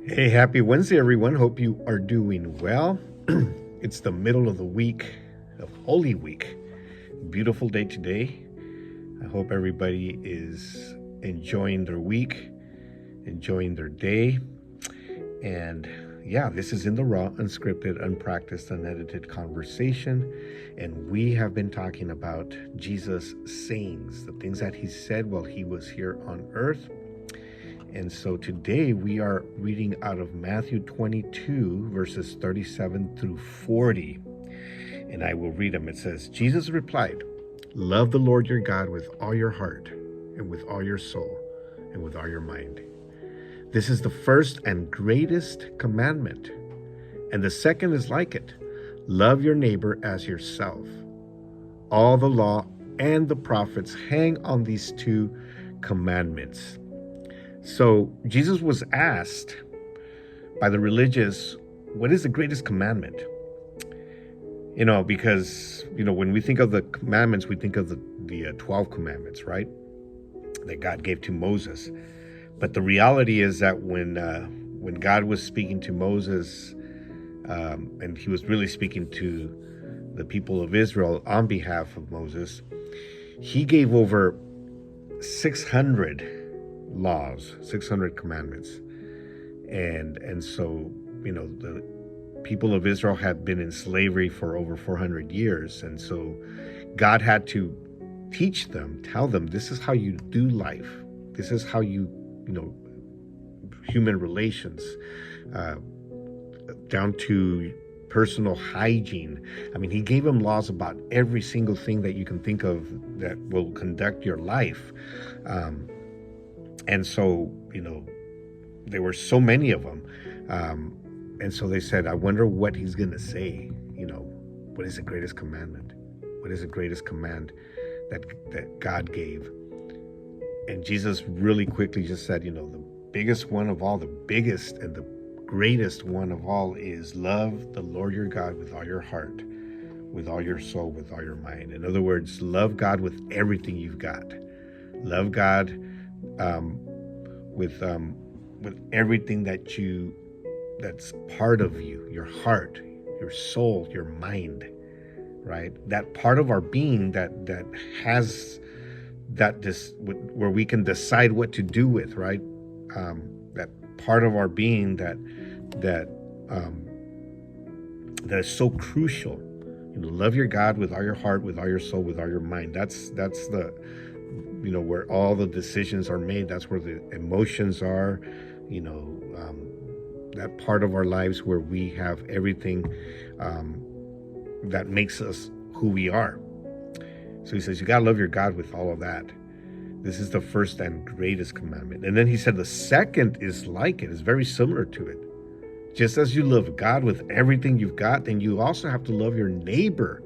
Hey, happy Wednesday, everyone. Hope you are doing well. It's the middle of the week of Holy Week. Beautiful day today. I hope everybody is enjoying their week, enjoying their day. And yeah, this is in the raw, unscripted, unpracticed, unedited conversation. And we have been talking about Jesus' sayings, the things that he said while he was here on earth. And so today we are reading out of Matthew 22, verses 37 through 40. And I will read them. It says, Jesus replied, "Love the Lord your God with all your heart, and with all your soul, and with all your mind. This is the first and greatest commandment. And the second is like it. Love your neighbor as yourself. All the law and the prophets hang on these two commandments." So Jesus was asked by the religious, what is the greatest commandment? Because, when we think of the commandments, we think of the 12 commandments, right? That God gave to Moses. But the reality is that when God was speaking to Moses, and he was really speaking to the people of Israel on behalf of Moses, he gave over 600 laws, 600 commandments. And so, the people of Israel had been in slavery for over 400 years. And so God had to teach them, tell them, this is how you do life. This is how human relations, down to personal hygiene. I mean, he gave them laws about every single thing that you can think of that will conduct your life. And so, there were so many of them. And so they said, I wonder what he's going to say. What is the greatest commandment? What is the greatest command that God gave? And Jesus really quickly just said, the biggest one of all, the biggest and the greatest one of all is love the Lord your God with all your heart, with all your soul, with all your mind. In other words, love God with everything you've got. Love God with everything that's part of you, your heart, your soul, your mind, right? That part of our being that has where we can decide what to do with, right? That part of our being that is so crucial. Love your God with all your heart, with all your soul, with all your mind. That's the where all the decisions are made. That's where the emotions are, that part of our lives where we have everything that makes us who we are. So he says, you got to love your God with all of that. This is the first and greatest commandment. And then he said the second is like it, is very similar to it. Just as you love God with everything you've got, then you also have to love your neighbor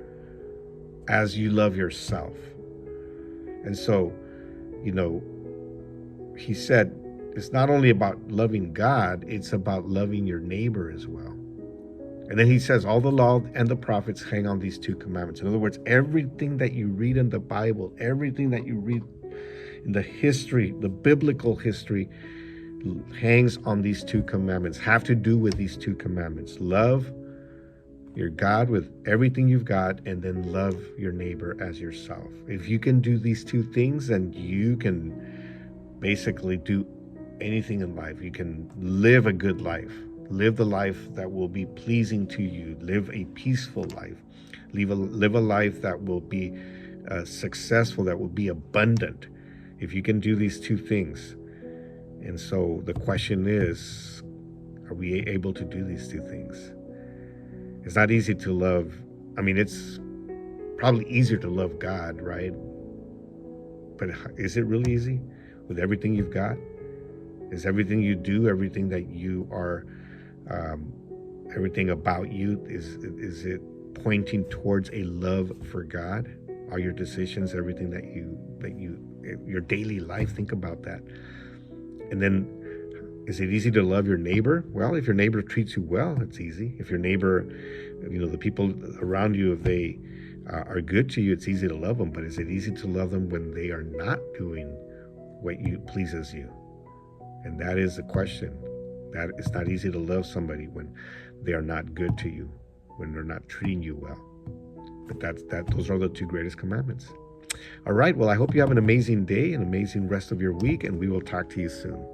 as you love yourself. And so, he said, it's not only about loving God, it's about loving your neighbor as well. And then he says, all the law and the prophets hang on these two commandments. In other words, everything that you read in the Bible, everything that you read in the history, the biblical history, hangs on these two commandments, have to do with these two commandments. Love your God with everything you've got, and then love your neighbor as yourself. If you can do these two things, then you can basically do anything in life. You can live a good life, live the life that will be pleasing to you, live a peaceful life, live a life that will be successful, that will be abundant, if you can do these two things. And so the question is, are we able to do these two things? It's not easy to love. I mean, it's probably easier to love God, right? But is it really easy with everything you've got? Is everything you do, everything that you are, everything about you, is it pointing towards a love for God? Are your decisions, everything that you, your daily life, think about that. And then, is it easy to love your neighbor? Well, if your neighbor treats you well, it's easy. If your neighbor, the people around you, if they are good to you, it's easy to love them. But is it easy to love them when they are not doing what pleases you? And that is the question. That it's not easy to love somebody when they are not good to you, when they're not treating you well. But those are the two greatest commandments. All right, well, I hope you have an amazing day, an amazing rest of your week, and we will talk to you soon.